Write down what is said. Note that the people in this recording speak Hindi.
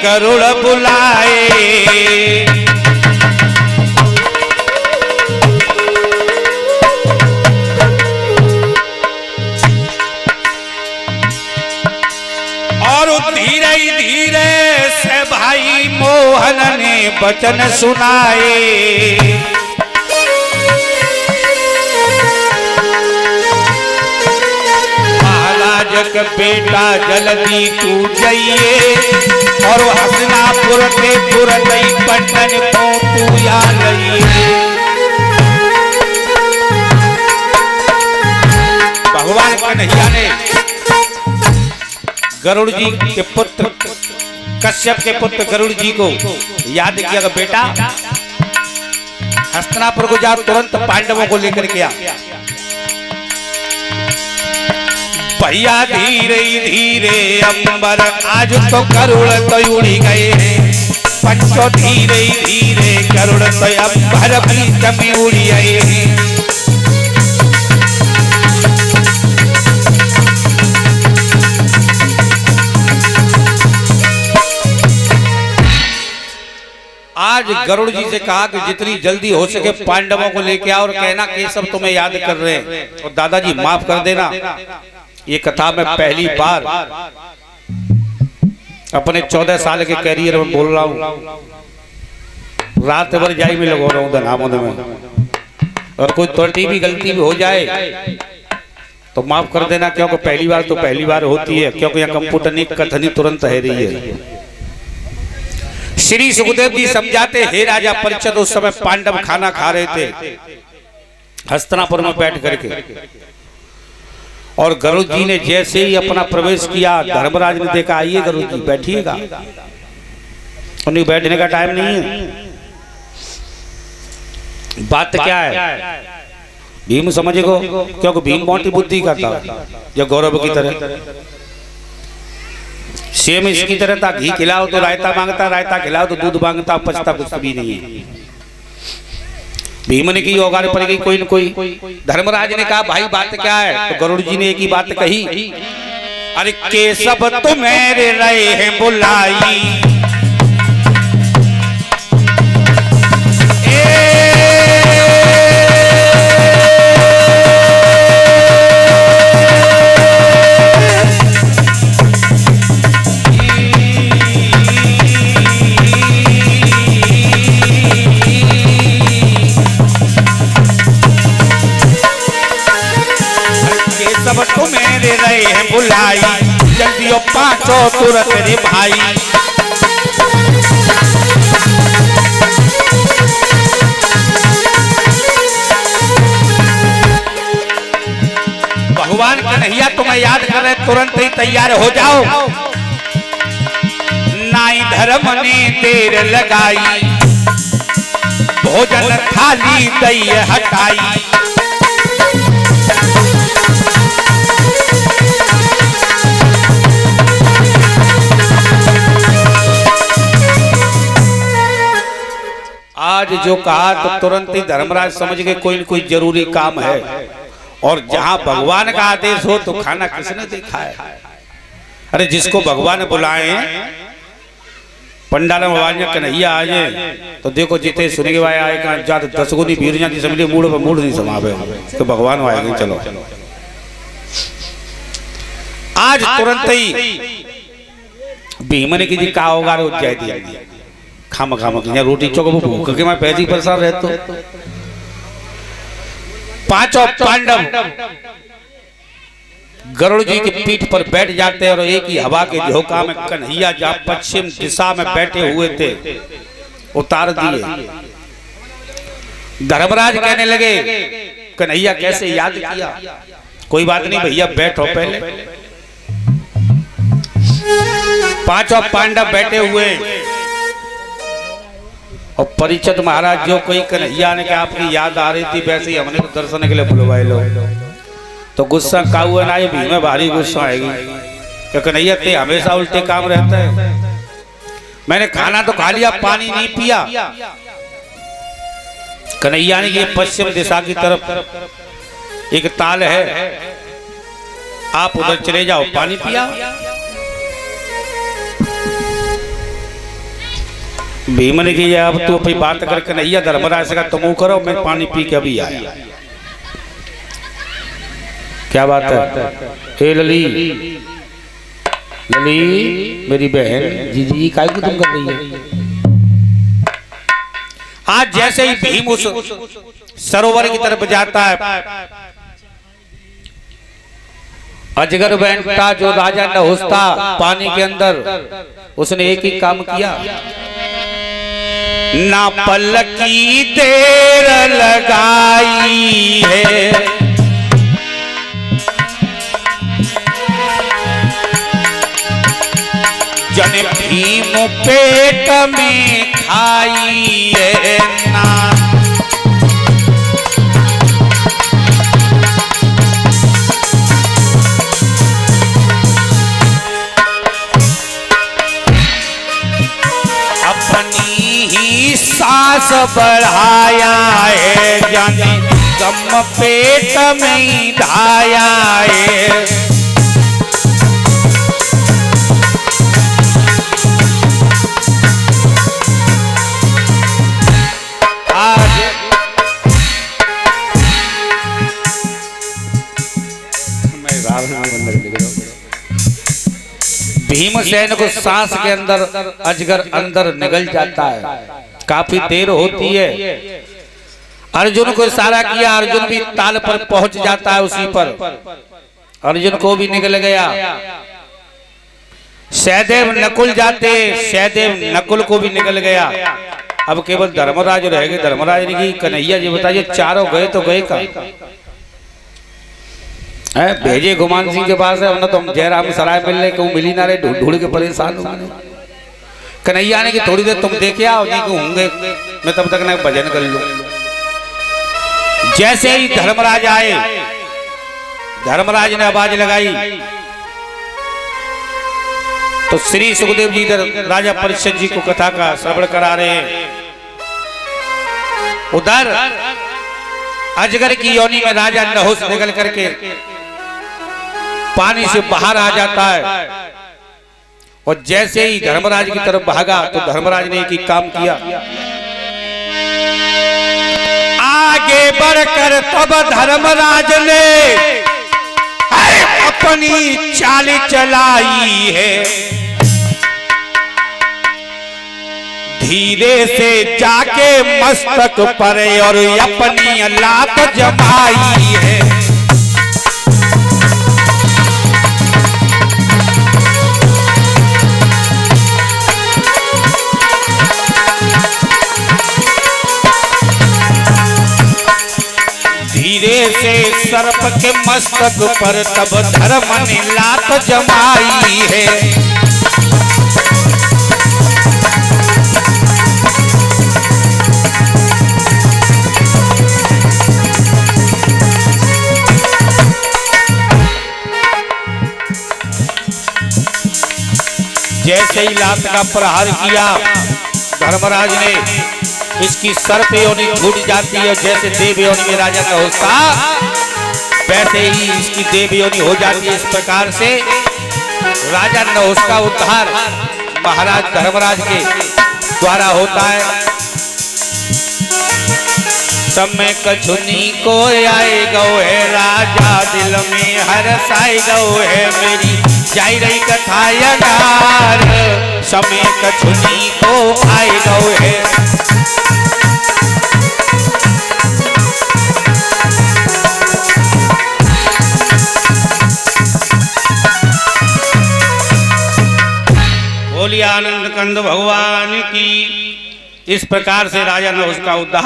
गरुड़ बुलाए। और धीरे धीरे से भाई मोहन ने वचन सुनाए। महाराज बेटा जल्दी तू जाइए और हसनापुर के तुरंत पटन को तू आ जाइए। भगवान कन्हैया ने गरुड़ जी के पुत्र कश्यप के पुत्र गरुड़ जी को याद किया कि बेटा हस्तिनापुर को जाओ, तुरंत पांडवों को लेकर के आ। भैया धीरे धीरे अंबर आज तो गरुड़ तो उड़ी गए हैं, पंचो धीरे धीरे गरुड़ तो अंबर बीच में उड़ी गए हैं। आज गरुड़ जी से कहा कि जितनी जल्दी हो सके पांडवों को लेके आओ और कहना कि सब तुम्हें याद कर रहे हैं और दादाजी माफ कर देना। ये कथा मैं पहली बार अपने 14 साल के कैरियर में बोल रहा हूँ। रात भर जाई में लगा रहा हूँ धनामोद में, और कोई त्रुटि भी गलती भी हो जाए तो माफ कर देना, क्योंकि पहली बार तो पहली बार होती है, क्योंकि यहाँ कंप्यूटर नहीं कथनी तुरंत है रही है। श्री सुखदेव जी समझाते, हे राजा परीक्षित, उस समय पांडव खाना खा रहे थे हस्तिनापुर में बैठ करके, और गरुड़ जी ने जैसे ही अपना प्रवेश किया धर्मराज ने देखा, आइए गरुड़ जी बैठिएगा, उन्हें बैठने का टाइम नहीं है। बात क्या है भीम समझेगो, क्योंकि भीम मोटी बुद्धि का था, जो गौरव की तरह सेम इसकी तरह था। घी खिलाओ तो रायता मांगता, रायता खिलाओ तो दूध मांगता, पछता कुछ भी नहीं है। भीम ने की औगार पड़ गई कोई न कोई। धर्मराज ने कहा भाई बात क्या है, तो गरुड़ जी ने एक ही बात कही, अरे केशव तुम्हें रहे हैं बुलाई, मेरे रहे हैं बुलाई, जल्दी ओ पांचों तुरंत रे भाई। भगवान कन्हैया तुम्हें याद कर रहे, तुरंत ही तैयार हो जाओ। नाई धर्म ने देर लगाई, भोजन थाली दई हटाई। आज जो कहा तो तुरंत ही धर्मराज समझ गए कोई न कोई जरूरी काम है, और जहां भगवान का आदेश हो तो खाना किसने देखा है। अरे जिसको भगवान बुलाए पंडाल में आवाज कन्हैया आ जाए तो देखो जिते सुने के भाई आए जा 10 गुनी भीड़ जाती समझे मूड पर मूड नहीं समावे तो भगवान आएंगे। चलो आज तुरंत ही भीम ने की जी कहा होगा जाए दिया खाम खाम रोटी चौक भूख के मैं पैदी परेशान रहता। पांचों पांडव गरुड़ जी की पीठ पर बैठ जाते हैं और एक ही हवा के झोंका में कन्हैया जहां पश्चिम दिशा में बैठे हुए थे उतार दिए। धर्मराज कहने लगे कन्हैया कैसे याद किया, कोई बात नहीं भैया बैठो पहले। पांचों पांडव बैठे हुए और परीक्षित महाराज जो कोई कन्हैया ने कहा आपकी याद आ रही थी, वैसे ही हमने तो दर्शन के लिए बुलवाए लो। तो गुस्सा का हुआ ना, ये भीम में भारी गुस्सा आएगी कि कन्हैया ते हमेशा उल्टे काम रहता है। मैंने खाना तो खा लिया, पानी नहीं पिया। कन्हैया ने ये पश्चिम दिशा की तरफ एक ताल है, आप उधर चले जाओ, पानी पिया। भीम ने की अब तू अपनी बात करके नहीं धर्मराज से तुम करो, मैं पानी पी के अभी आया। क्या बात है? हे लली, लली मेरी बहन, जी जी काय को तुम कर रही है? आज जैसे ही भीम उस सरोवर की तरफ जाता है, अजगर बैठता जो राजा नहुषता पानी के अंदर, उसने एक ही काम किया, ना पल की देर लगाई है, जन भीम पेट में खाई है ना। अपनी ही सांस बढ़ाया है, जाने गम पेट में ही धाया है। भीमसेन को सांस के अंदर अजगर अंदर निगल जाता है, काफी देर होती है। अर्जुन को इशारा किया, अर्जुन भी ताल पर पहुंच जाता है, उसी पर अर्जुन को भी निकल गया। सहदेव नकुल जाते, सहदेव नकुल को भी निकल गया। अब केवल धर्मराज रह गए। धर्मराज ने की कन्हैया जी बताइए, चारों गए तो गए का भेजे गुमान सिंह के पास है, वरना तो हम जयराम सराय मिल रहे, क्यों मिली ना रहे, ढूंढ ढूंढ के परेशान होंगे। कन्हैया ने कि थोड़ी देर तुम देखे आओ, नहीं कि होंगे मैं तब तक ना भजन कर लूं। जैसे ही धर्मराज आए, धर्मराज ने आवाज लगाई तो श्री सुखदेव जी इधर राजा परीक्षित जी को कथा का श्रवण करा रहे हैं। उधर अजगर की योनि में राजा नहुष निकल करके पानी से बाहर आ जाता है, और जैसे ही धर्मराज की तरफ भागा तो धर्मराज ने एक ही काम किया, आगे बढ़कर तब धर्मराज ने अपनी चाल चलाई है। धीरे से जाके मस्तक पर और अपनी लात जमाई है। धीरे से सर्प के मस्तक पर तब धर्म ने लात जमाई है। जैसे ही लात का प्रहार किया धर्मराज ने, इसकी सर्प योनि छूट जाती है। जैसे देव योनि में राजा नहुष था, वैसे ही इसकी देव योनि हो जाती है। इस प्रकार से राजा नहुष का उद्धार महाराज धर्मराज के द्वारा होता है। समय कछुनी को आए गौ है राजा, दिल में हर्षाई गौ है मेरी जाई रही कथा यगार। समय कछुनी को आए गौ है। बोलिए आनंद कंद भगवान की। इस प्रकार से राजा नहुष का उद्धार